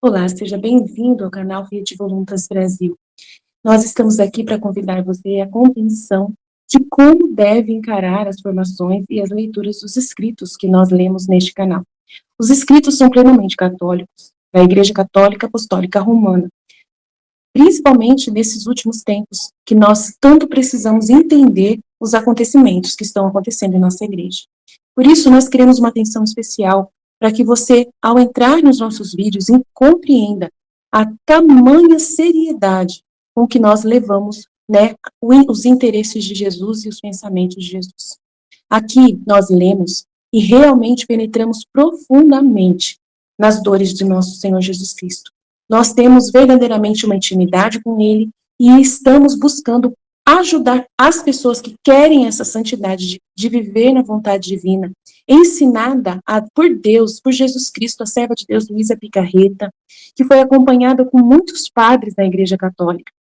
Olá, seja bem-vindo ao canal Rede Voluntas Brasil. Nós estamos aqui para convidar você à compreensão de como deve encarar as formações e as leituras dos escritos que nós lemos neste canal. Os escritos são plenamente católicos, da Igreja Católica Apostólica Romana, principalmente nesses últimos tempos, que nós tanto precisamos entender os acontecimentos que estão acontecendo em nossa igreja. Por isso, nós queremos uma atenção especial para que você, ao entrar nos nossos vídeos, compreenda a tamanha seriedade com que nós levamos, né, os interesses de Jesus e os pensamentos de Jesus. Aqui nós lemos e realmente penetramos profundamente nas dores de nosso Senhor Jesus Cristo. Nós temos verdadeiramente uma intimidade com Ele e estamos buscando ajudar as pessoas que querem essa santidade de viver na vontade divina, ensinada por Deus, por Jesus Cristo, a serva de Deus, Luísa Picarreta, que foi acompanhada com muitos padres da Igreja Católica.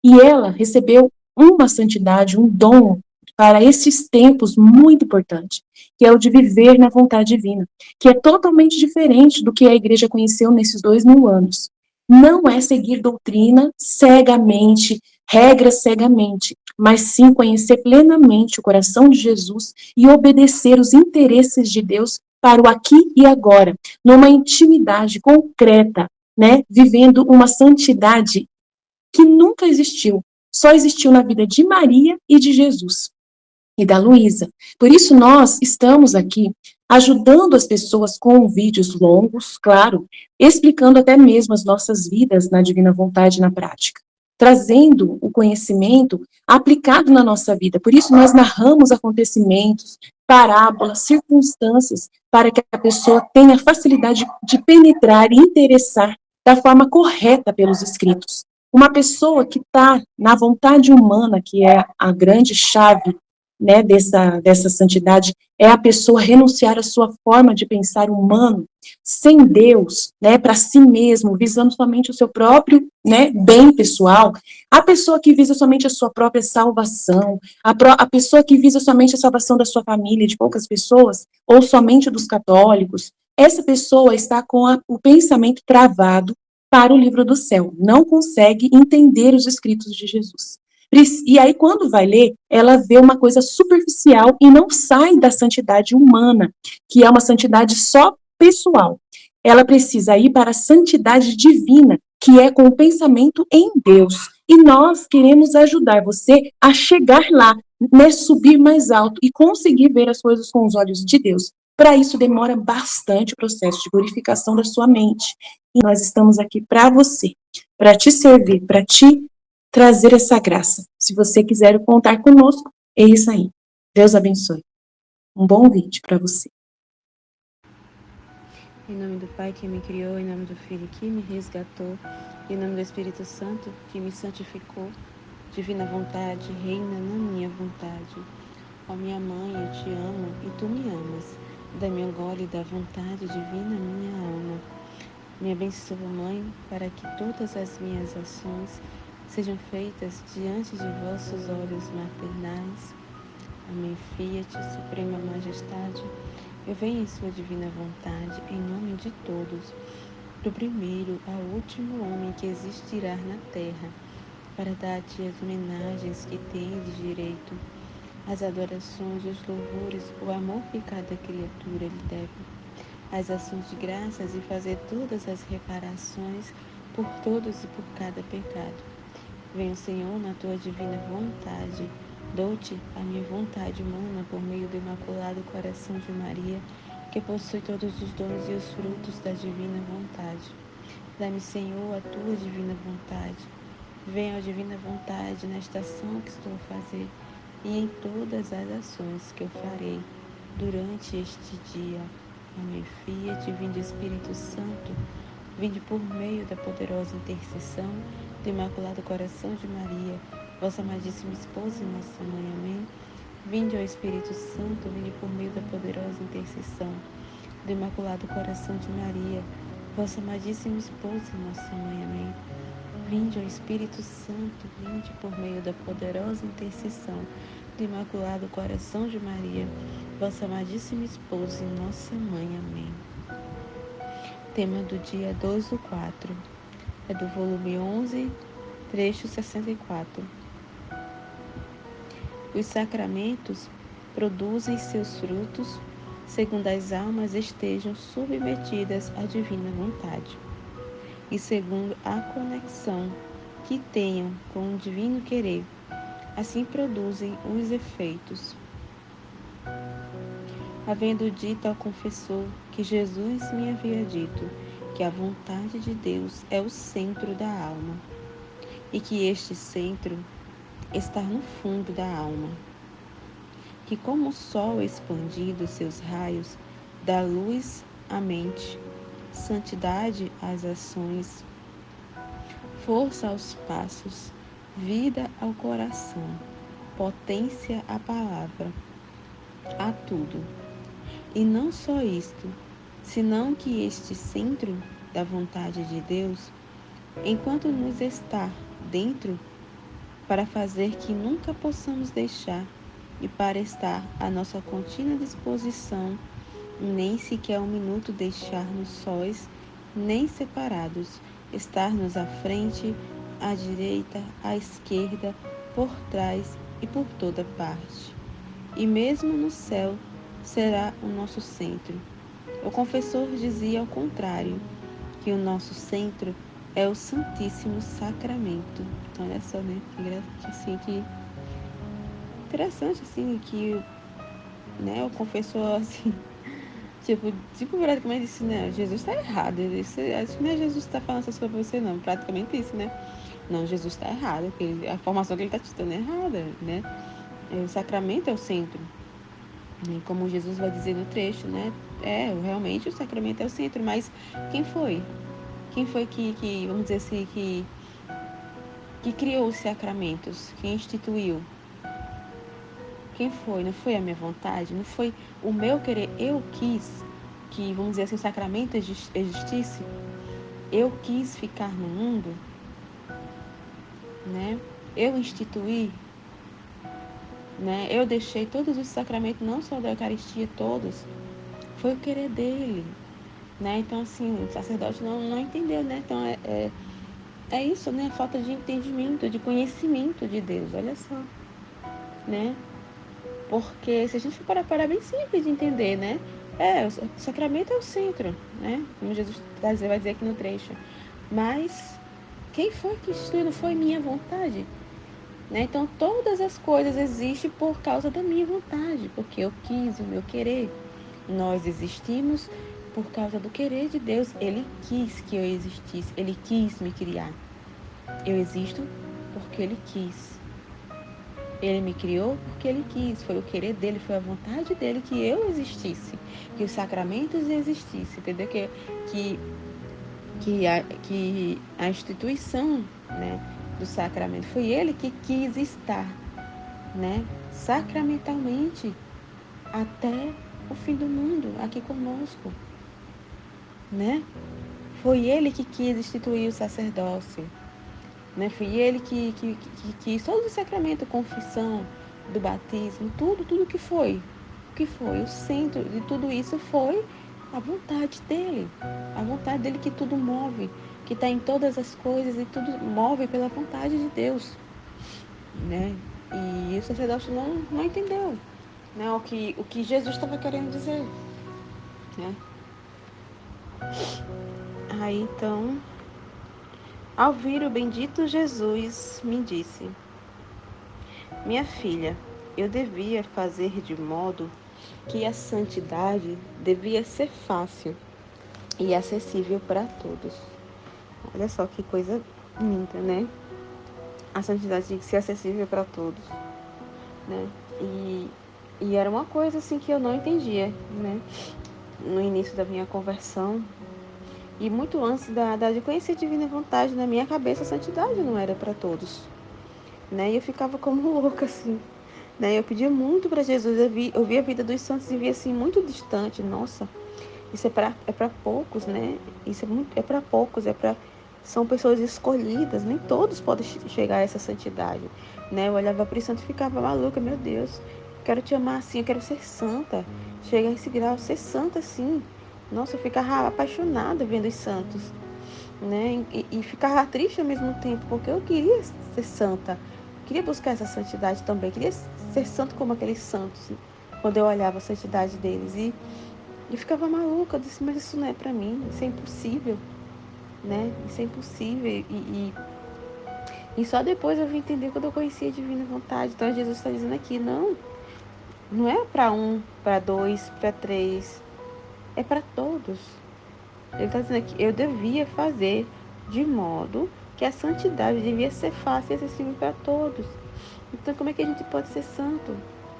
E ela recebeu uma santidade, um dom para esses tempos muito importante, que é o de viver na vontade divina, que é totalmente diferente do que a igreja conheceu nesses 2000 anos. Não é seguir doutrina cegamente, regras cegamente, mas sim conhecer plenamente o coração de Jesus e obedecer os interesses de Deus para o aqui e agora, numa intimidade concreta, né, vivendo uma santidade que nunca existiu, só existiu na vida de Maria e de Jesus e da Luísa. Por isso nós estamos aqui ajudando as pessoas com vídeos longos, claro, explicando até mesmo as nossas vidas na divina vontade na prática, trazendo o conhecimento aplicado na nossa vida. Por isso nós narramos acontecimentos, parábolas, circunstâncias, para que a pessoa tenha facilidade de penetrar e interessar da forma correta pelos escritos. Uma pessoa que está na vontade humana, que é a grande chave, né, dessa santidade, é a pessoa renunciar à sua forma de pensar humano, sem Deus, né, para si mesmo, visando somente o seu próprio, né, bem pessoal. A pessoa que visa somente a sua própria salvação, a pessoa que visa somente a salvação da sua família, de poucas pessoas, ou somente dos católicos, essa pessoa está com o pensamento travado para o livro do céu, não consegue entender os escritos de Jesus. E aí, quando vai ler, ela vê uma coisa superficial e não sai da santidade humana, que é uma santidade só pessoal. Ela precisa ir para a santidade divina, que é com o pensamento em Deus. E nós queremos ajudar você a chegar lá, né, subir mais alto e conseguir ver as coisas com os olhos de Deus. Para isso, demora bastante o processo de purificação da sua mente. E nós estamos aqui para você, para te servir, para te trazer essa graça. Se você quiser contar conosco, é isso aí. Deus abençoe. Um bom vídeo para você. Em nome do Pai que me criou, em nome do Filho que me resgatou, em nome do Espírito Santo que me santificou, divina vontade, reina na minha vontade. Ó minha mãe, eu te amo e tu me amas. Dá-me agora e da vontade divina minha alma. Me abençoa, Mãe, para que todas as minhas ações sejam feitas diante de vossos olhos maternais. Amém. Fiat, Suprema Majestade, eu venho em sua divina vontade, em nome de todos, do primeiro ao último homem que existirá na terra, para dar-te as homenagens que tens de direito, as adorações, os louvores, o amor que cada criatura lhe deve, as ações de graças e fazer todas as reparações por todos e por cada pecado. Venha, Senhor, na tua divina vontade. Dou-te a minha vontade humana por meio do Imaculado Coração de Maria, que possui todos os dons e os frutos da divina vontade. Dá-me, Senhor, a tua divina vontade. Venha a divina vontade nesta ação que estou a fazer e em todas as ações que eu farei durante este dia. Amém. Fiat, vinde Espírito Santo, vinde por meio da poderosa intercessão do Imaculado Coração de Maria, vossa amadíssima esposa e nossa mãe. Amém. Vinde, ó Espírito Santo, vinde por meio da poderosa intercessão do Imaculado Coração de Maria, vossa amadíssima esposa e nossa mãe. Amém. Vinde, ó Espírito Santo, vinde por meio da poderosa intercessão do Imaculado Coração de Maria, vossa amadíssima esposa e nossa mãe. Amém. Tema do dia 2/4. É do volume 11, trecho 64. Os sacramentos produzem seus frutos segundo as almas estejam submetidas à divina vontade e segundo a conexão que tenham com o divino querer. Assim produzem os efeitos. Havendo dito ao confessor que Jesus me havia dito que a vontade de Deus é o centro da alma e que este centro está no fundo da alma, que como o sol expandindo seus raios dá luz à mente, santidade às ações, força aos passos, vida ao coração, potência à palavra, a tudo. E não só isto, senão que este centro da vontade de Deus, enquanto nos está dentro, para fazer que nunca possamos deixar e para estar à nossa contínua disposição, nem sequer um minuto deixar-nos sós, nem separados, estar-nos à frente, à direita, à esquerda, por trás e por toda parte. E mesmo no céu será o nosso centro. O confessor dizia ao contrário, que o nosso centro é o Santíssimo Sacramento. Olha só, né? Que assim, que interessante, assim, que, né, o confessor, assim, tipo, praticamente disse, né, Jesus está errado. Isso, acho que não é Jesus que está falando essas coisas pra você, não. Praticamente isso, né? Não, Jesus está errado, porque a formação que ele está te dando é errada, né? O sacramento é o centro. E como Jesus vai dizer no trecho, né? Realmente o sacramento é o centro, mas quem foi? Quem foi que vamos dizer assim, que criou os sacramentos? Quem instituiu? Quem foi? Não foi a minha vontade? Não foi o meu querer? Eu quis que, vamos dizer assim, o sacramento existisse? Eu quis ficar no mundo, né? Eu instituí, né? Eu deixei todos os sacramentos, não só da Eucaristia, todos. Foi o querer dele, né? Então, assim, o sacerdote não entendeu, né? Então, é isso, né? Falta de entendimento, de conhecimento de Deus, olha só, né? Porque se a gente for parar bem simples de entender, né? O sacramento é o centro, né? Como Jesus vai dizer aqui no trecho. Mas quem foi que instituiu? Não foi minha vontade, né? Então todas as coisas existem por causa da minha vontade, porque eu quis, o meu querer. Nós existimos por causa do querer de Deus. Ele quis que eu existisse, ele quis me criar. Eu existo porque ele quis. Ele me criou porque ele quis, foi o querer dele, foi a vontade dele que eu existisse, que os sacramentos existissem, entendeu? Que a instituição, né, do sacramento foi ele que quis estar, né, sacramentalmente até o fim do mundo aqui conosco, né? Foi ele que quis instituir o sacerdócio, né? Foi ele que quis todo o sacramento, confissão, do batismo, tudo que foi. O que foi? O centro de tudo isso foi a vontade dele. A vontade dele que tudo move, que está em todas as coisas e tudo move pela vontade de Deus, né? E o sacerdote não entendeu, né? O que Jesus estava querendo dizer, né? Aí então, ao vir o bendito Jesus, me disse: minha filha, eu devia fazer de modo que a santidade devia ser fácil e acessível para todos. Olha só que coisa linda, né? A santidade tinha que ser acessível para todos, né? E era uma coisa assim que eu não entendia, né? No início da minha conversão e muito antes de conhecer a divina vontade, na minha cabeça a santidade não era para todos, né? E eu ficava como louca assim, né? Eu pedia muito para Jesus, eu via a vida dos santos e via assim muito distante. Nossa, isso é para poucos, né? Isso é para poucos, são pessoas escolhidas, nem todos podem chegar a essa santidade. né? Eu olhava para os santos e ficava maluca, meu Deus, quero te amar assim, eu quero ser santa, chegar a esse grau, ser santa assim. Nossa, eu ficava apaixonada vendo os santos, né? E ficava triste ao mesmo tempo, porque eu queria ser santa, queria buscar essa santidade também, queria ser santo como aqueles santos, quando eu olhava a santidade deles. E eu ficava maluca, eu disse, mas isso não é para mim, isso é impossível, né? Isso é impossível. E só depois eu vim entender quando eu conheci a divina vontade. Então Jesus está dizendo aqui, não, não é para um, para dois, para três, é para todos. Ele está dizendo aqui, eu devia fazer de modo que a santidade devia ser fácil e acessível para todos. Então como é que a gente pode ser santo?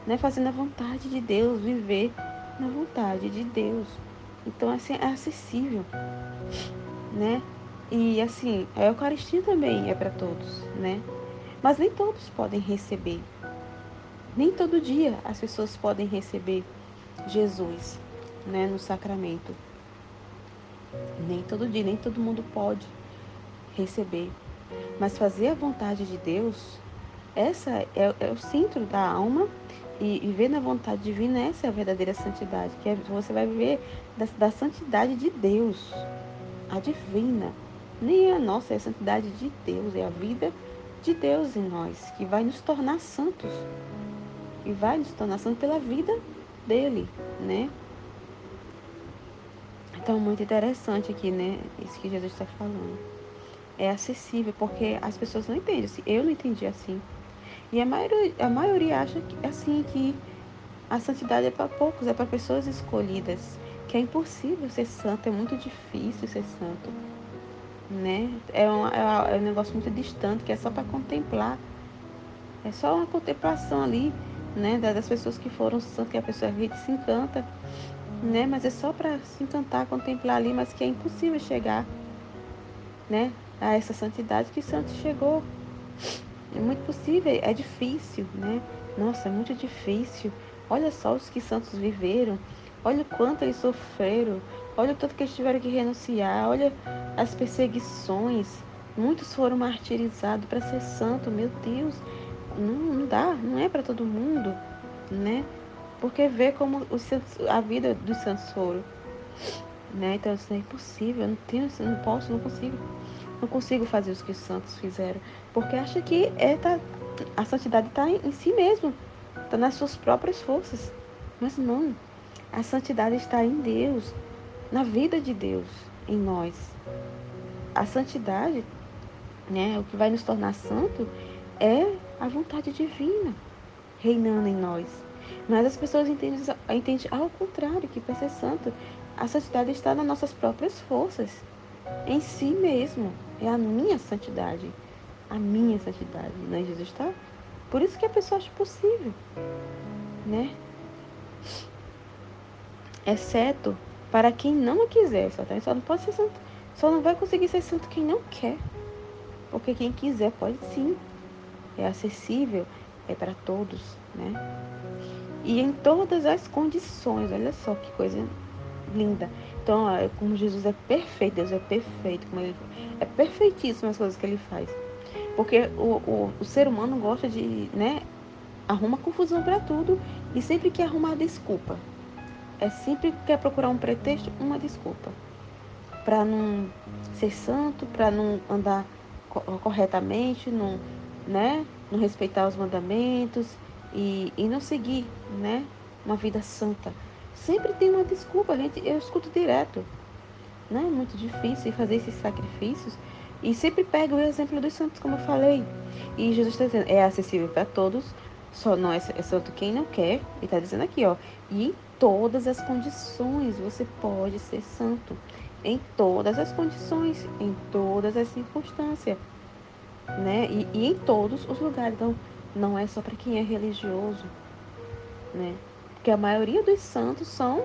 Né? Fazendo a vontade de Deus, viver na vontade de Deus. Então assim, é acessível, né? E assim, a Eucaristia também é para todos, né? Mas nem todos podem receber. Nem todo dia as pessoas podem receber Jesus, né, no sacramento. Nem todo dia, nem todo mundo pode receber. Mas fazer a vontade de Deus, essa é o centro da alma. E viver na vontade divina, essa é a verdadeira santidade. Que você vai viver da santidade de Deus, a divina. Nem é a nossa, é a santidade de Deus, é a vida de Deus em nós, que vai nos tornar santos. E vai nos tornar santos pela vida dele, né? Então, muito interessante aqui, né? Isso que Jesus está falando. É acessível, porque as pessoas não entendem. Assim, eu não entendi assim. E a maioria acha que, assim, que a santidade é para poucos, é para pessoas escolhidas. Que é impossível ser santo, é muito difícil ser santo, né? É um negócio muito distante, que é só para contemplar. É só uma contemplação ali, né? Das pessoas que foram santas, que a pessoa a gente se encanta, né? Mas é só para se encantar, contemplar ali, mas que é impossível chegar, né? A essa santidade que Santos chegou. É muito possível, é difícil, né? Nossa, é muito difícil. Olha só os que Santos viveram, olha o quanto eles sofreram, olha o tanto que eles tiveram que renunciar, olha as perseguições. Muitos foram martirizados para ser santo, meu Deus. Não, não dá, não é para todo mundo, né? Porque vê como os santos, a vida dos santos foram, né? Então isso é impossível, eu não tenho, não posso, não consigo. Não consigo fazer os que os santos fizeram. Porque acha que a santidade está em si mesmo. Está nas suas próprias forças. Mas não. A santidade está em Deus. Na vida de Deus. Em nós. A santidade, né, o que vai nos tornar santo, é a vontade divina reinando em nós. Mas as pessoas entendem ao contrário, que para ser santo, a santidade está nas nossas próprias forças. Em si mesmo. É a minha santidade. A minha santidade, não é Jesus, tá? Por isso que a pessoa acha possível, né? Exceto para quem não quiser, só não pode ser santo, só não vai conseguir ser santo quem não quer, porque quem quiser pode sim, é acessível, é para todos, né? E em todas as condições, olha só que coisa linda. Então, como Jesus é perfeito, Deus é perfeito, como ele é perfeitíssimo as coisas que ele faz. Porque o ser humano gosta de, né, arruma confusão para tudo e sempre quer arrumar desculpa. É sempre quer procurar um pretexto, uma desculpa. Para não ser santo, para não andar corretamente, não, né, não respeitar os mandamentos e não seguir, né, uma vida santa. Sempre tem uma desculpa, gente, eu escuto direto. Né? É muito difícil fazer esses sacrifícios. E sempre pega o exemplo dos santos, como eu falei. E Jesus está dizendo, é acessível para todos, só não é santo quem não quer. Ele está dizendo aqui, ó. E em todas as condições você pode ser santo. Em todas as condições, em todas as circunstâncias, né? E em todos os lugares. Então, não é só para quem é religioso, né? Porque a maioria dos santos são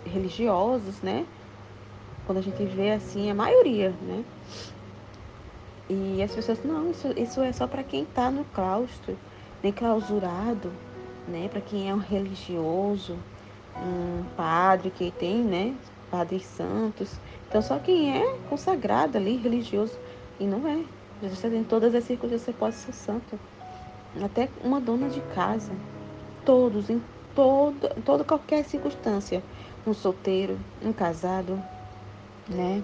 religiosos, né? Quando a gente vê assim, a maioria, né? E as pessoas, não, isso é só para quem está no claustro, nem clausurado, né? Para quem é um religioso, um padre que tem, né? Padres santos. Então, só quem é consagrado ali, religioso. E não é. Jesus está em todas as circunstâncias você pode ser santo. até uma dona de casa, todos, em toda qualquer circunstância, um solteiro, um casado, né?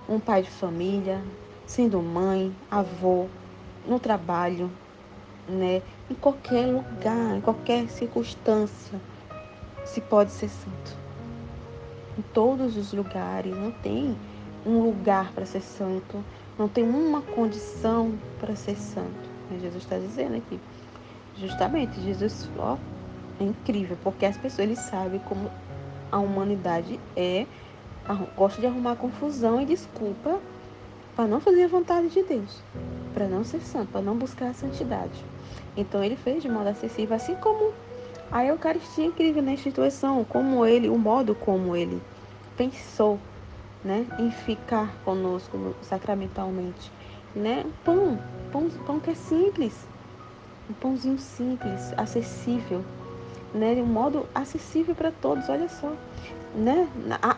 Um pai de família, sendo mãe, avô, no trabalho, né? Em qualquer lugar, em qualquer circunstância, se pode ser santo. Em todos os lugares, não tem um lugar para ser santo, não tem uma condição para ser santo. Jesus está dizendo aqui. Justamente, Jesus, ó, é incrível, porque as pessoas, eles sabem como a humanidade gosta de arrumar confusão e desculpa para não fazer a vontade de Deus, para não ser santo, para não buscar a santidade. Então ele fez de modo acessível, assim como a Eucaristia é incrível na instituição, como ele, o modo como ele pensou, né, em ficar conosco sacramentalmente, né? Pão que é simples, um pãozinho simples, acessível, né, de um modo acessível para todos. Olha só, né?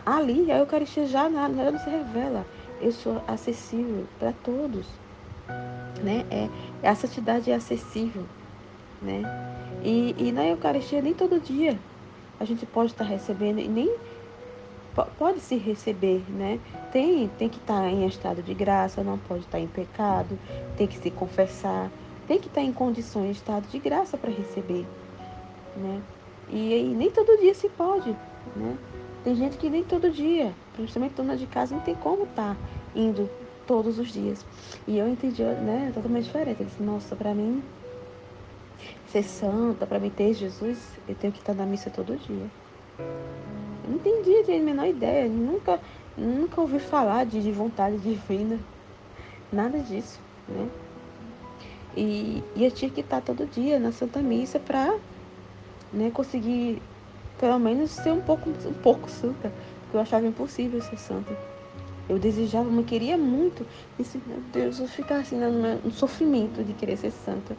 Ali a Eucaristia já nada se revela. Eu sou acessível para todos, né? A santidade é acessível, né? E na Eucaristia nem todo dia a gente pode estar recebendo e nem pode se receber, né? Tem que estar em estado de graça, não pode estar em pecado, tem que se confessar, tem que estar em condições de estado de graça para receber, né? E nem todo dia se pode, né? Tem gente que nem todo dia, principalmente dona de casa, não tem como estar indo todos os dias. E eu entendi, né, totalmente diferente. Ele disse, nossa, para mim ser santa, para mim ter Jesus, eu tenho que estar na missa todo dia. Eu não entendi, tinha a menor ideia, nunca ouvi falar de vontade divina, nada disso, né? E eu tinha que estar todo dia na Santa Missa para, né, conseguir pelo menos ser um pouco santa, porque eu achava impossível ser santa. Eu desejava, eu queria muito, disse, meu Deus, eu ficar assim no sofrimento de querer ser santa.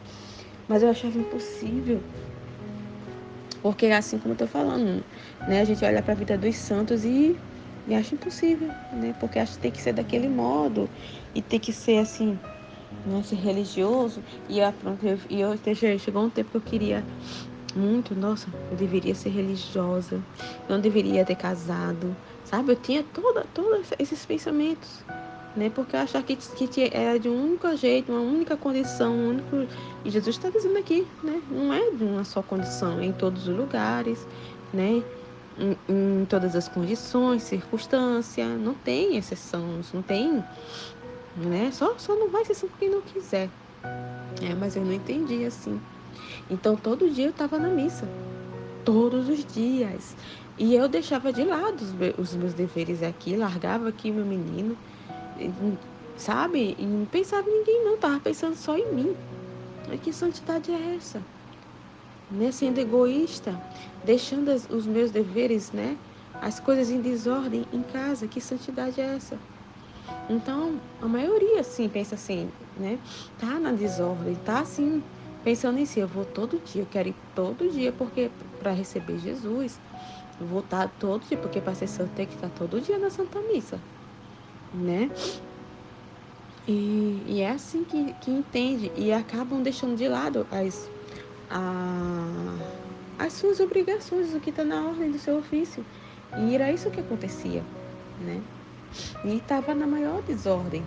Mas eu achava impossível, porque assim como eu tô falando, né, a gente olha para a vida dos santos e acha impossível, né, porque acha que tem que ser daquele modo e tem que ser assim, né, ser religioso. Chegou um tempo que eu queria muito, nossa, eu deveria ser religiosa, eu não deveria ter casado, sabe? Eu tinha todos esses pensamentos, né? Porque eu achava que era de um único jeito, uma única condição, um único... E Jesus está dizendo aqui, né? Não é de uma só condição, é em todos os lugares, né? Em todas as condições, circunstância, não tem exceções, não tem, né? Só não vai ser assim quem não quiser. Mas eu não entendi assim. Então todo dia eu estava na missa, todos os dias. E eu deixava de lado os meus deveres aqui, largava aqui meu menino, sabe? E não pensava em ninguém, não, tava pensando só em mim. Que santidade é essa? Né? Sendo egoísta, deixando os meus deveres, né? As coisas em desordem em casa, que santidade é essa? Então, a maioria, assim, pensa assim, né? Tá na desordem, tá assim, pensando em si, eu vou todo dia, eu quero ir todo dia, porque para receber Jesus, eu vou estar todo dia, porque para ser santo tem que estar todo dia na Santa Missa, né? E é assim que entende, e acabam deixando de lado a, as suas obrigações, o que está na ordem do seu ofício. E era isso que acontecia, né? E estava na maior desordem.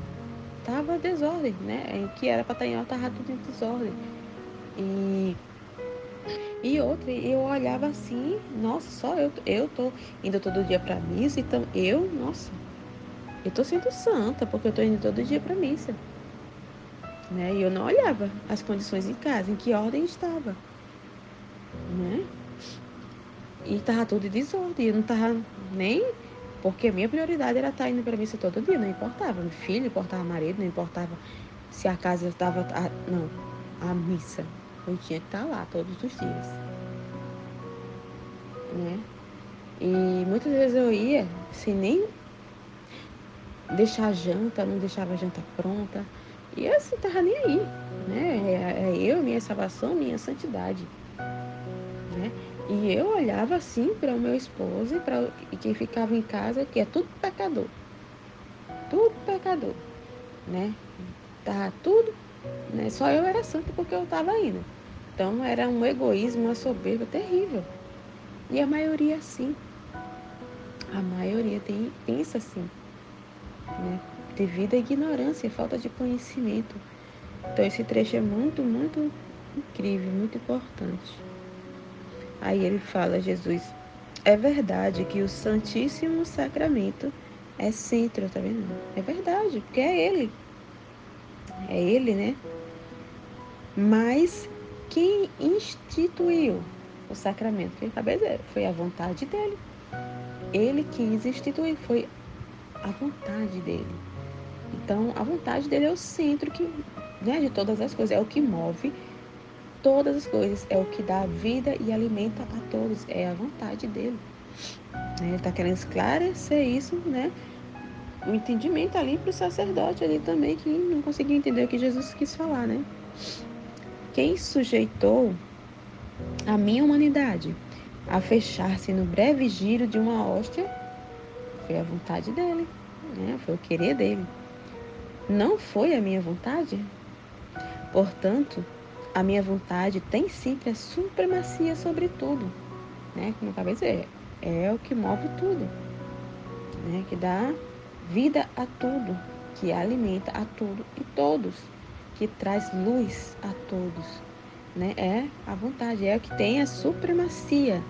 Tava desordem, né? Em que era para estar em ordem, tava tudo em desordem. E, e outra, eu olhava assim, nossa, só eu tô indo todo dia pra missa, então nossa, eu tô sendo santa, porque eu tô indo todo dia pra missa, né? E eu não olhava as condições em casa, em que ordem estava, né? E tava tudo em desordem, eu não tava nem... Porque a minha prioridade era estar indo pra missa todo dia, não importava meu filho, não importava marido, não importava se a casa estava... Não, a missa. Eu tinha que estar lá todos os dias, né? E muitas vezes eu ia sem nem deixar a janta, não deixava a janta pronta. E eu assim, tava nem aí, né? É eu, minha salvação, minha santidade, né? E eu olhava assim para o meu esposo e quem ficava em casa, que é tudo pecador, né? Tá tudo. né? Só eu era santa porque eu estava indo. Então era um egoísmo, uma soberba terrível. E a maioria sim. A maioria pensa assim, né? Devido à ignorância, falta de conhecimento. Então esse trecho é muito, muito incrível, muito importante. Aí ele fala, Jesus, é verdade que o Santíssimo Sacramento é centro, tá vendo? É verdade, porque é ele. É ele, né? Mas quem instituiu o sacramento? Quem acabei de dizer, foi a vontade dele. Ele quis instituir, foi a vontade dele. Então, a vontade dele é o centro que, né, de todas as coisas, é o que move todas as coisas, é o que dá vida e alimenta a todos, é a vontade dele. Ele está querendo esclarecer isso, né? O entendimento ali para o sacerdote ali também, que não conseguia entender o que Jesus quis falar, né? Quem sujeitou a minha humanidade a fechar-se no breve giro de uma hóstia foi a vontade dele, né? Foi o querer dele. Não foi a minha vontade? Portanto, a minha vontade tem sempre a supremacia sobre tudo, né? Como eu acabei de dizer, é o que move tudo, né? Que dá vida a tudo, que alimenta a tudo e todos, que traz luz a todos, né? É a vontade, é o que tem a supremacia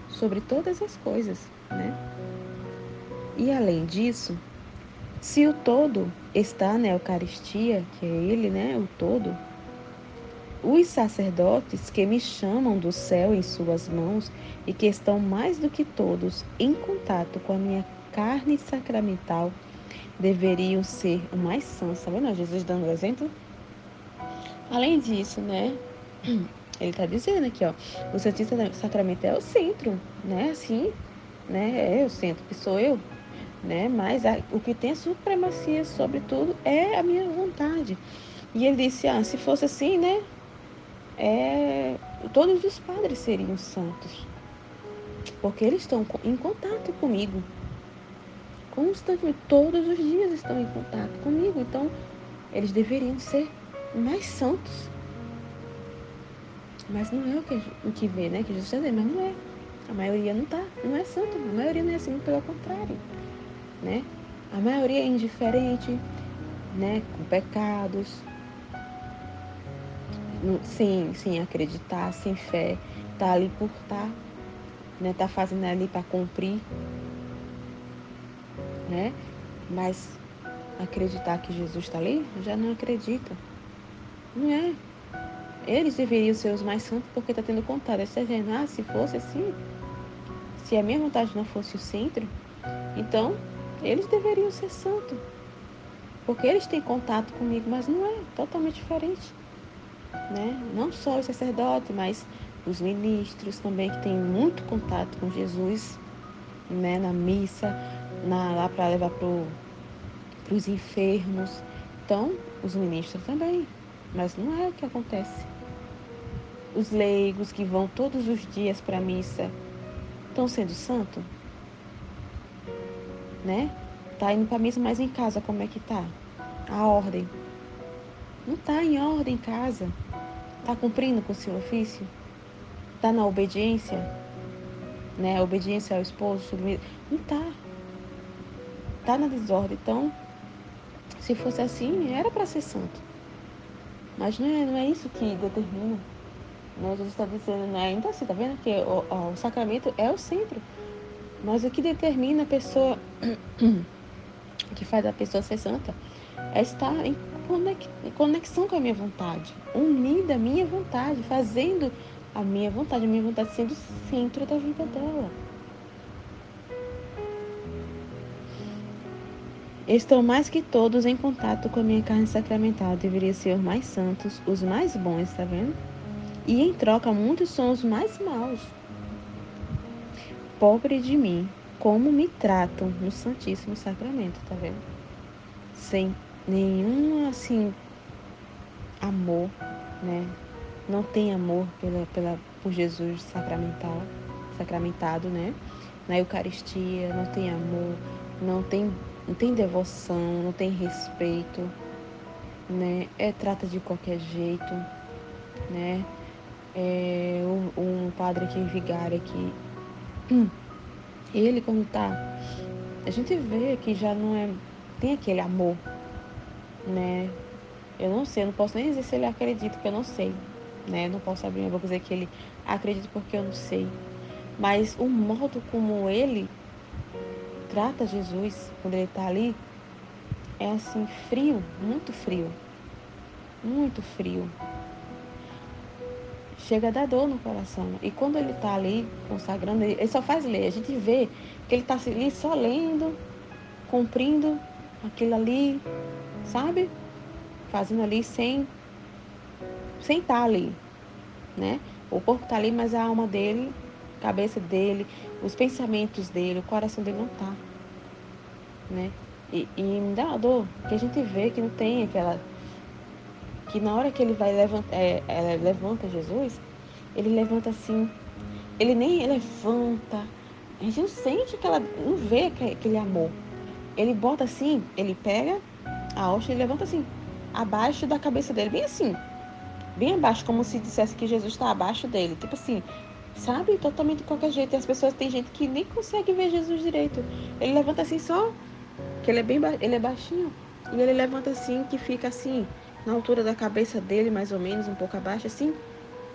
sobre todas as coisas, né? E além disso, se o todo está na Eucaristia, que é ele, né, o todo, os sacerdotes que me chamam do céu em suas mãos e que estão mais do que todos em contato com a minha carne sacramental deveriam ser o mais santos. Tá vendo? Jesus dando o exemplo. Além disso, né? Ele está dizendo aqui, ó, o Santíssimo Sacramento é o centro, né? Assim, né? É o centro que sou eu, né? Mas o que tem a supremacia sobre tudo é a minha vontade. E ele disse, se fosse assim, né? Todos os padres seriam santos, porque eles estão em contato comigo, constantemente, todos os dias estão em contato comigo, então eles deveriam ser mais santos. Mas não é o que vê, né? Que Jesus está dizendo, mas não é. A maioria não tá, não é santa, a maioria não é assim, pelo contrário, né? A maioria é indiferente, né? Com pecados, sem acreditar, sem fé, tá ali por tá, né? Tá fazendo ali para cumprir, né? Mas acreditar que Jesus está ali, já não acredita. Não é. Eles deveriam ser os mais santos porque está tendo contato. Ele está dizendo, se fosse assim, se a minha vontade não fosse o centro, então eles deveriam ser santos. Porque eles têm contato comigo, mas não é totalmente diferente. Né? Não só os sacerdotes, mas os ministros também, que têm muito contato com Jesus, né? Na missa, lá para levar para os enfermos. Então, os ministros também. Mas não é o que acontece. Os leigos que vão todos os dias para a missa estão sendo santo, né? Tá indo para a missa, mas em casa como é que tá? A ordem. Não tá em ordem em casa. Tá cumprindo com o seu ofício? Tá na obediência, né? A obediência ao esposo, não tá. Tá na desordem. Então, se fosse assim, era para ser santo. Mas não é isso que determina. Né? Jesus está dizendo, né? Ainda assim, tá vendo que o sacramento é o centro. Mas o que determina a pessoa, o que faz a pessoa ser santa, é estar em conexão com a minha vontade, unida à minha vontade, fazendo a minha vontade sendo o centro da vida dela. Estou mais que todos em contato com a minha carne sacramental, deveria ser os mais santos, os mais bons, tá vendo? E em troca, muitos são os mais maus. Pobre de mim, como me tratam no Santíssimo Sacramento, tá vendo? Sem nenhum, assim, amor, né? Não tem amor por Jesus sacramentado, né? Na Eucaristia, não tem amor, não tem devoção, não tem respeito, né? Trata de qualquer jeito, né? Um padre aqui, vigário aqui, ele quando tá, a gente vê que já não é, tem aquele amor, né? Eu não sei, eu não posso nem dizer se ele acredita, porque eu não sei, né? Eu não posso abrir minha boca e dizer que ele acredita porque eu não sei. Mas o modo como ele trata Jesus quando ele tá ali é assim, frio, muito frio, muito frio. Chega a dar dor no coração. E quando ele tá ali consagrando, ele só faz ler. A gente vê que ele tá ali só lendo, cumprindo aquilo ali, sabe? Fazendo ali sem estar ali, né? O corpo tá ali, mas a alma dele, a cabeça dele, os pensamentos dele, o coração dele não tá, né? E me dá uma dor, que a gente vê que não tem aquela... Que na hora que ele vai levanta Jesus, ele levanta assim, ele nem levanta, a gente não sente aquela, não vê aquele amor. Ele bota assim, ele pega a hóstia e levanta assim, abaixo da cabeça dele, bem assim, bem abaixo, como se dissesse que Jesus está abaixo dele, tipo assim, sabe? Totalmente de qualquer jeito. E as pessoas, tem gente que nem consegue ver Jesus direito. Ele levanta assim só, que ele é ele é baixinho, e ele levanta assim, que fica assim, na altura da cabeça dele, mais ou menos, um pouco abaixo, assim.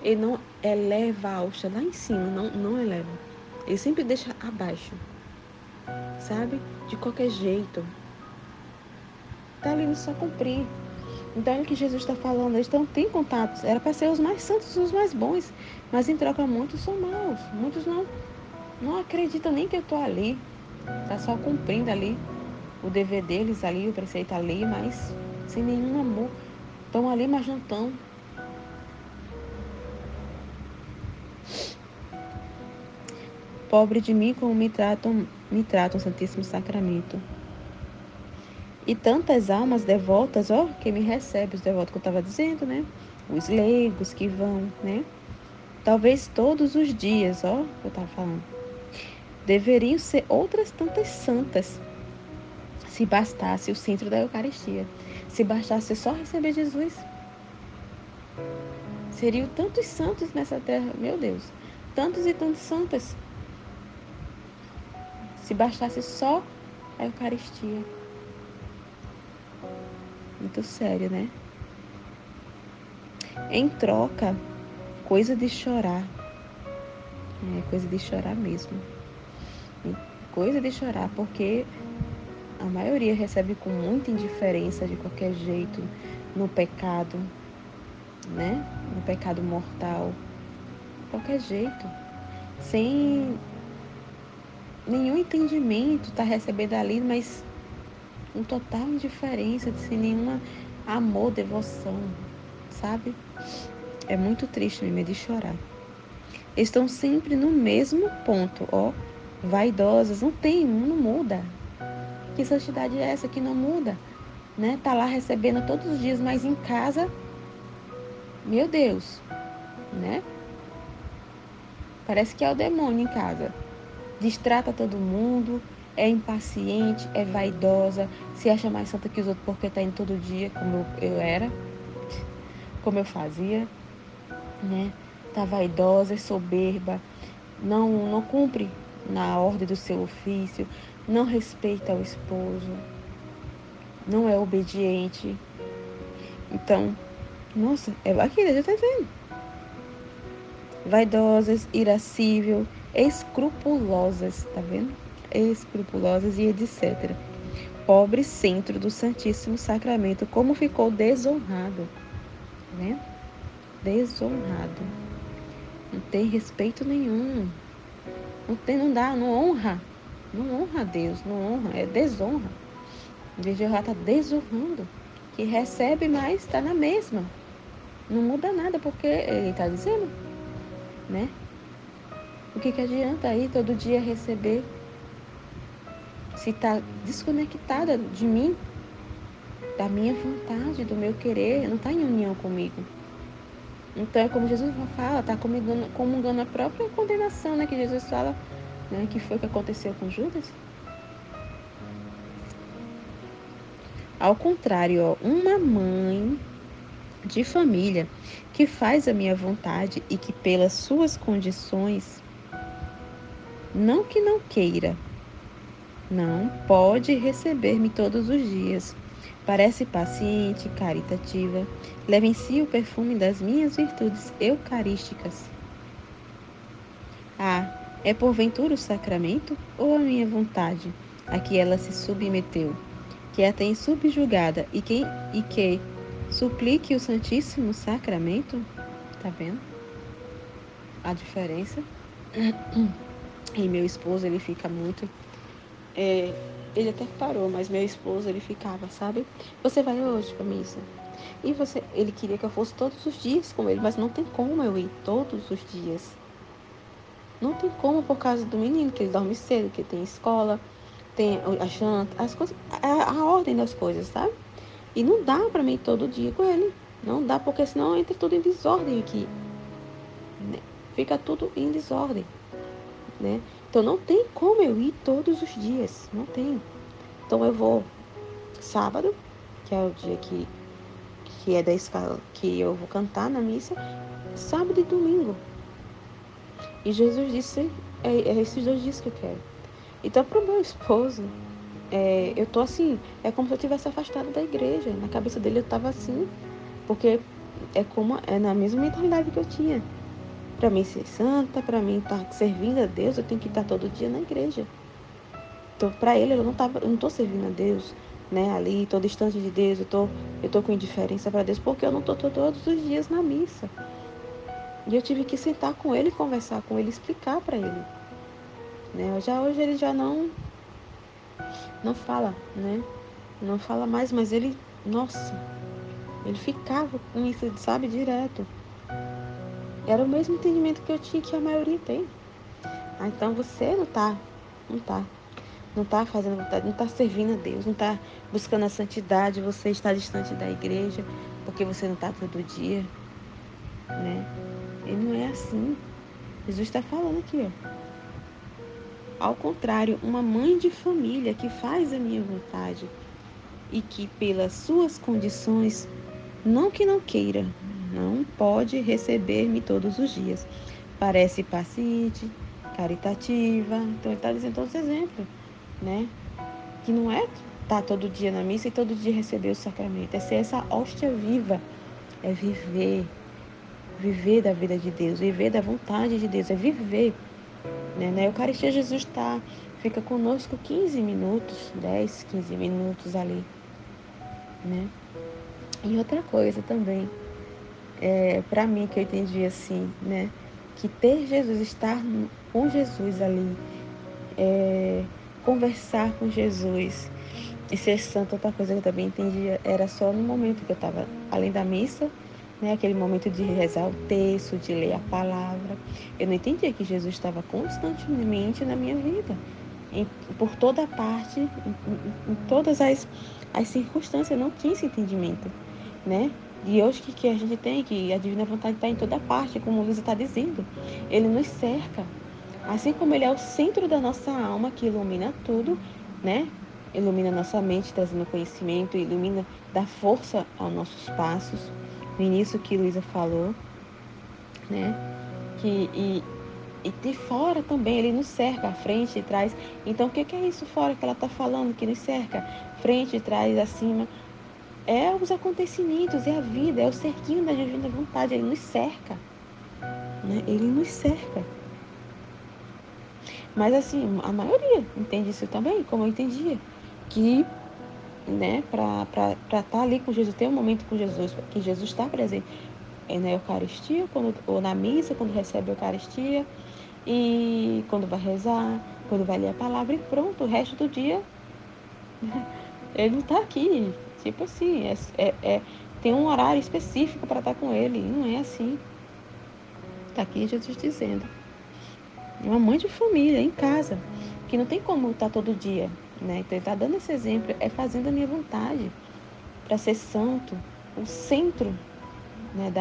Ele não eleva a hóstia lá em cima, não eleva. Ele sempre deixa abaixo, sabe? De qualquer jeito. Tá ali só cumprir. Então é o que Jesus está falando. Eles têm contatos. Era para ser os mais santos, os mais bons. Mas em troca, muitos são maus. Muitos não acreditam nem que eu estou ali. Tá só cumprindo ali o dever deles ali, o preceito ali, mas sem nenhum amor. Estão ali, mas não estão. Pobre de mim como me tratam, Santíssimo Sacramento. E tantas almas devotas, ó, que me recebe, os devotos que eu estava dizendo, né? Os leigos que vão, né? Talvez todos os dias, ó, eu estava falando. Deveriam ser outras tantas santas, se bastasse o centro da Eucaristia. Se bastasse só receber Jesus. Seriam tantos santos nessa terra, meu Deus. Tantos e tantas santas. Se bastasse só a Eucaristia. Muito sério, né? Em troca, coisa de chorar. É coisa de chorar mesmo. Coisa de chorar, porque a maioria recebe com muita indiferença, de qualquer jeito, no pecado, né? No pecado mortal. De qualquer jeito. Sem nenhum entendimento, tá recebendo ali, mas com total indiferença, sem nenhum amor, devoção, sabe? É muito triste mesmo, é de chorar. Estão sempre no mesmo ponto, ó. Vaidosas, não muda. Que santidade é essa que não muda? Né? Tá lá recebendo todos os dias, mas em casa, meu Deus, né? Parece que é o demônio em casa. Distrata todo mundo, é impaciente, é vaidosa, se acha mais santa que os outros porque tá indo todo dia, como eu era, como eu fazia, né? Tá vaidosa, é soberba, não cumpre na ordem do seu ofício, não respeita o esposo, não é obediente. Então, nossa, é aquilo, já tá vendo? Vaidosas, irascível, escrupulosas, tá vendo? Escrupulosas e etc. Pobre centro do Santíssimo Sacramento, como ficou desonrado, tá vendo? Desonrado. Não tem respeito nenhum. Não dá, não honra. Não honra a Deus, não honra, é desonra. Em vez de honrar, tá desonrando. Que recebe, mas está na mesma. Não muda nada, porque ele está dizendo, né? O que adianta aí todo dia receber se está desconectada de mim, da minha vontade, do meu querer, não está em união comigo. Então é como Jesus fala, está comungando a própria condenação, né? Que Jesus fala, né? Que foi o que aconteceu com Judas. Ao contrário, ó, uma mãe de família que faz a minha vontade e que pelas suas condições, não que não queira, não pode receber-me todos os dias. Parece paciente, caritativa, leva em si o perfume das minhas virtudes eucarísticas. Ah, é porventura o sacramento ou a minha vontade a que ela se submeteu, que a tem subjugada e que suplique o Santíssimo Sacramento? Tá vendo a diferença? E meu esposo, ele fica muito. Ele até parou, mas meu esposo, ele ficava, sabe? Você vai hoje pra missa? E ele queria que eu fosse todos os dias com ele, mas não tem como eu ir todos os dias. Não tem como por causa do menino, que ele dorme cedo, que tem escola, tem a janta, as coisas, a ordem das coisas, sabe? E não dá pra mim ir todo dia com ele. Não dá, porque senão entra tudo em desordem aqui, né? Fica tudo em desordem, né? Então não tem como eu ir todos os dias, não tenho. Então eu vou sábado, que é o dia que é da escala, que eu vou cantar na missa, sábado e domingo. E Jesus disse, é esses 2 dias que eu quero. Então, pro meu esposo, eu tô assim, é como se eu tivesse afastado da igreja. Na cabeça dele eu tava assim, porque é na mesma mentalidade que eu tinha. Para mim ser santa, para mim estar servindo a Deus, eu tenho que estar todo dia na igreja. Então, para ele, eu não tô servindo a Deus, né? Ali, tô distante de Deus, eu tô com indiferença para Deus, porque eu não tô todos os dias na missa. E eu tive que sentar com ele, conversar com ele, explicar para ele, né? Já hoje ele já não fala, né? Não fala mais, mas ele, nossa, ele ficava com isso, sabe, direto. Era o mesmo entendimento que eu tinha que a maioria tem. Ah, então você não tá, não tá fazendo vontade, não tá servindo a Deus, não tá buscando a santidade, você está distante da igreja, porque você não tá todo dia, né? E não é assim. Jesus está falando aqui, ó. Ao contrário, uma mãe de família que faz a minha vontade e que, pelas suas condições, não que não queira, não pode receber-me todos os dias. Parece paciente, caritativa. Então, ele está dizendo todos os exemplos, né? Que não é estar todo dia na missa e todo dia receber o sacramento. É ser essa hóstia viva. É viver da vida de Deus, viver da vontade de Deus, é viver, né? Na Eucaristia, Jesus fica conosco 15 minutos, 10, 15 minutos ali, né? E outra coisa também, para mim, que eu entendi assim, né? Que ter Jesus, estar com Jesus ali, conversar com Jesus e ser santo, outra coisa que eu também entendia, era só no momento que eu estava, além da missa, né? Aquele momento de rezar o texto, de ler a palavra. Eu não entendia que Jesus estava constantemente na minha vida. Em, por toda parte, em todas as circunstâncias, eu não tinha esse entendimento, né? E hoje que a gente tem, que a divina vontade está em toda parte, como o Luiz está dizendo. Ele nos cerca. Assim como ele é o centro da nossa alma, que ilumina tudo, né? Ilumina nossa mente, trazendo conhecimento, ilumina, dá força aos nossos passos. No início que Luísa falou, né? Que, e de fora também, ele nos cerca, frente e trás. Então, o que é isso fora que ela está falando, que nos cerca? Frente, trás, acima. É os acontecimentos, é a vida, é o cerquinho da divina vontade. Ele nos cerca, né? Ele nos cerca. Mas, assim, a maioria entende isso também, como eu entendia. Que, né, para estar ali com Jesus, ter um momento com Jesus, que Jesus está presente na Eucaristia, ou na missa, quando recebe a Eucaristia, e quando vai rezar, quando vai ler a palavra, e pronto, o resto do dia ele não está aqui. Tipo assim, tem um horário específico para estar com ele, e não é assim. Está aqui Jesus dizendo. Uma mãe de família, em casa, que não tem como estar todo dia, né? Então ele está dando esse exemplo, é fazendo a minha vontade para ser santo, o centro, né,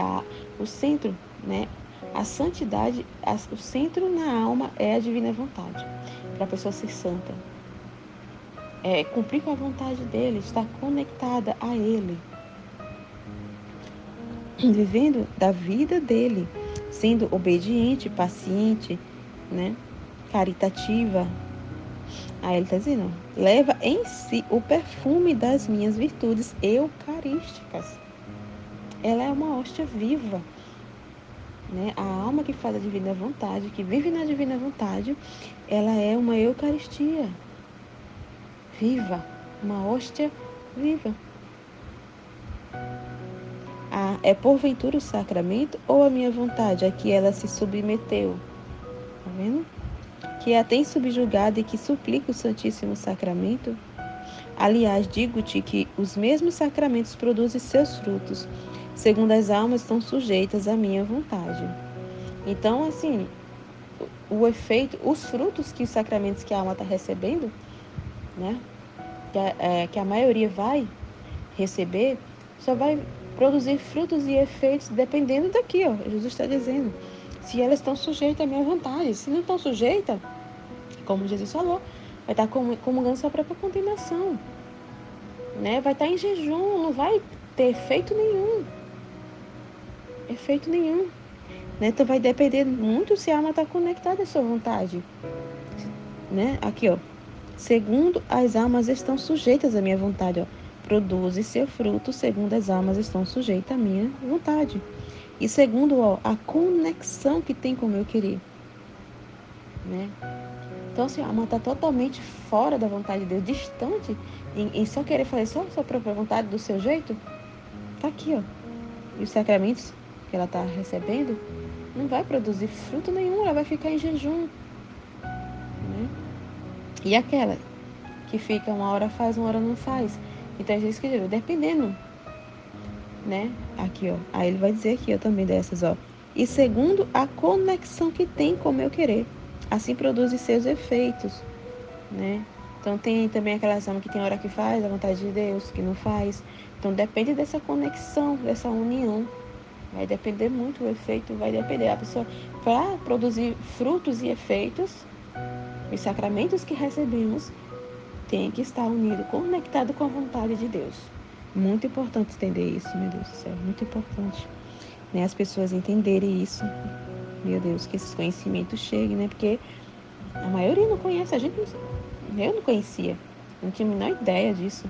o centro, né, a santidade, o centro na alma é a divina vontade, para a pessoa ser santa. cumprir com a vontade dele, estar conectada a ele, vivendo da vida dele, sendo obediente, paciente, né? Caritativa. Aí ele está dizendo, leva em si o perfume das minhas virtudes eucarísticas. Ela é uma hóstia viva, né? A alma que faz a divina vontade, que vive na divina vontade, ela é uma eucaristia viva, uma hóstia viva. É porventura o sacramento ou a minha vontade a que ela se submeteu? Tá vendo? Que a tem subjugada e que suplica o Santíssimo Sacramento? Aliás, digo-te que os mesmos sacramentos produzem seus frutos, segundo as almas estão sujeitas à minha vontade. Então, assim, o efeito, os frutos que os sacramentos que a alma está recebendo, né, que a maioria vai receber, só vai produzir frutos e efeitos dependendo daqui, ó. Jesus está dizendo, se elas estão sujeitas à minha vontade. Se não estão sujeitas, como Jesus falou, vai estar comungando sua própria condenação, né? Vai estar em jejum, não vai ter efeito nenhum. Efeito nenhum. Né? Então vai depender muito se a alma está conectada à sua vontade. Né? Aqui, ó. Segundo as almas estão sujeitas à minha vontade, ó. Produze seu fruto segundo as almas estão sujeitas à minha vontade. E segundo, ó, a conexão que tem com o meu querer. Né? Então, se a alma está totalmente fora da vontade de Deus, distante, em só querer fazer só a sua própria vontade, do seu jeito, tá aqui, ó. E os sacramentos que ela está recebendo não vai produzir fruto nenhum, ela vai ficar em jejum. Né? E aquela que fica uma hora faz, uma hora não faz. Então, é isso que eu digo, dependendo, né? Aqui, ó. Aí ele vai dizer aqui, ó, também dessas, ó. E segundo a conexão que tem com o meu querer, assim produz seus efeitos, né? Então, tem também aquelas almas que tem hora que faz a vontade de Deus, que não faz. Então, depende dessa conexão, dessa união. Vai depender muito o efeito, vai depender. A pessoa, para produzir frutos e efeitos, os sacramentos que recebemos, tem que estar unido, conectado com a vontade de Deus. Muito importante entender isso, meu Deus do céu, muito importante. Né? As pessoas entenderem isso, meu Deus, que esses conhecimentos cheguem, né? Porque a maioria não conhece, eu não conhecia, não tinha a menor ideia disso.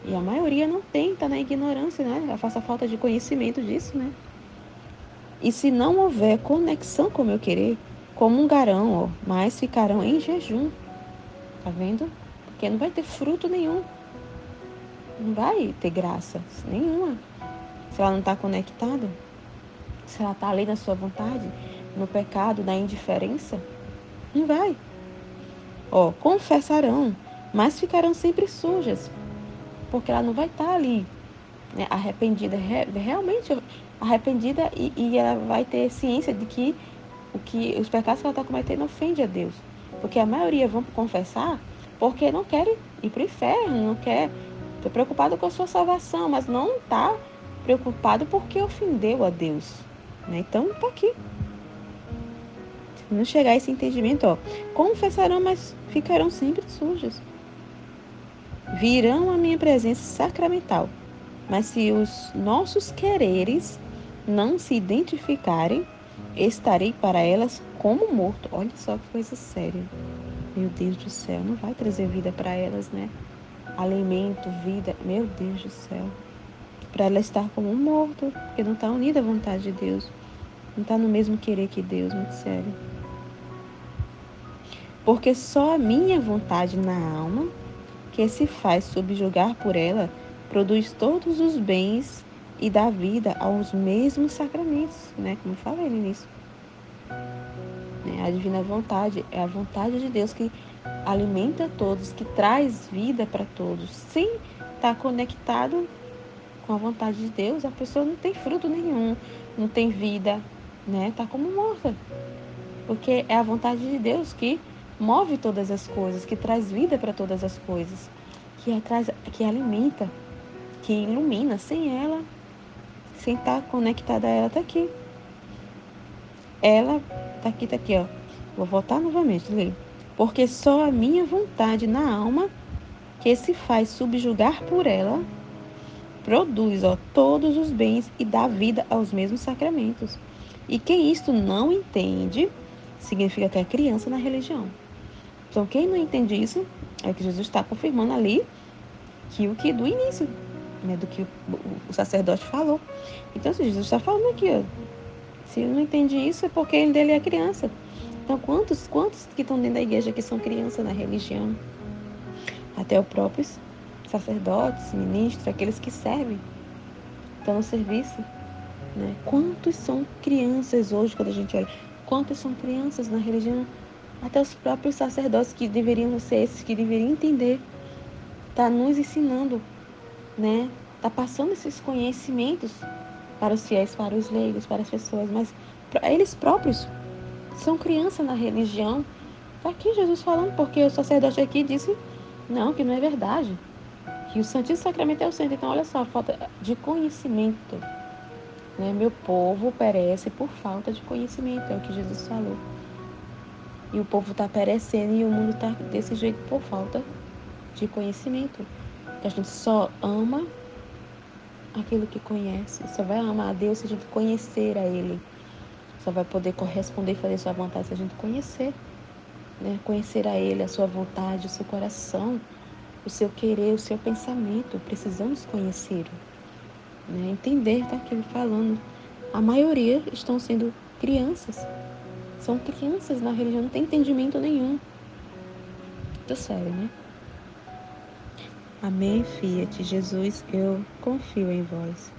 E a maioria não tem, tá na ignorância, né? Faça falta de conhecimento disso, né? E se não houver conexão com o meu querer, comungarão, ó, mas ficarão em jejum. Tá vendo? Porque não vai ter fruto nenhum. Não vai ter graça nenhuma. Se ela não está conectada, se ela está ali na sua vontade, no pecado, na indiferença, não vai. Ó, confessarão, mas ficarão sempre sujas, porque ela não vai estar ali, né, arrependida, realmente arrependida, e ela vai ter ciência de que os pecados que ela está cometendo ofende a Deus. Porque a maioria vão confessar porque não querem ir para o inferno, não quer, está preocupado com a sua salvação, mas não está preocupado porque ofendeu a Deus. Né? Então, está aqui. Se não chegar a esse entendimento, ó, confessarão, mas ficarão sempre sujas. Virão à minha presença sacramental. Mas se os nossos quereres não se identificarem, estarei para elas como morto. Olha só que coisa séria. Meu Deus do céu, não vai trazer vida para elas, né? Alimento, vida, meu Deus do céu. Para ela estar como um morto, porque não está unida à vontade de Deus. Não está no mesmo querer que Deus, muito sério. Porque só a minha vontade na alma, que se faz subjugar por ela, produz todos os bens e dá vida aos mesmos sacramentos, né? Como eu falei no início. A divina vontade é a vontade de Deus que alimenta todos, que traz vida para todos. Sem estar conectado com a vontade de Deus, a pessoa não tem fruto nenhum, não tem vida, né? Está como morta. Porque é a vontade de Deus que move todas as coisas, que traz vida para todas as coisas, que alimenta, que ilumina. Sem ela, sem estar conectada a ela, está aqui. Ela tá aqui, ó. Vou voltar novamente, ler. Porque só a minha vontade na alma, que se faz subjugar por ela, produz todos os bens e dá vida aos mesmos sacramentos. E quem isto não entende, significa que é criança na religião. Então, quem não entende isso, é que Jesus está confirmando ali que o que do início, né, do que o sacerdote falou. Então, se Jesus está falando aqui, ó, se ele não entende isso, é porque ele dele é criança. Então, quantos que estão dentro da igreja que são crianças na religião? Até os próprios sacerdotes, ministros, aqueles que servem, estão no serviço, né? Quantos são crianças hoje, quando a gente olha? Quantos são crianças na religião? Até os próprios sacerdotes que deveriam ser esses que deveriam entender, tá nos ensinando, né? Tá passando esses conhecimentos para os fiéis, para os leigos, para as pessoas, mas eles próprios são crianças na religião. Tá aqui Jesus falando, porque o sacerdote aqui disse não, que não é verdade, que o Santíssimo Sacramento é o centro. Então, olha só, a falta de conhecimento, né? Meu povo perece por falta de conhecimento, é o que Jesus falou. E o povo está perecendo e o mundo está desse jeito por falta de conhecimento. A gente só ama aquilo que conhece, só vai amar a Deus se a gente conhecer a Ele. Só vai poder corresponder e fazer sua vontade se a gente conhecer, né? Conhecer a Ele, a sua vontade, o seu coração, o seu querer, o seu pensamento. Precisamos conhecê-lo, né? Entender, tá aqui falando. A maioria estão sendo crianças. São crianças na religião, não tem entendimento nenhum. Muito sério, né? Amém, Fiat. Jesus, eu confio em vós.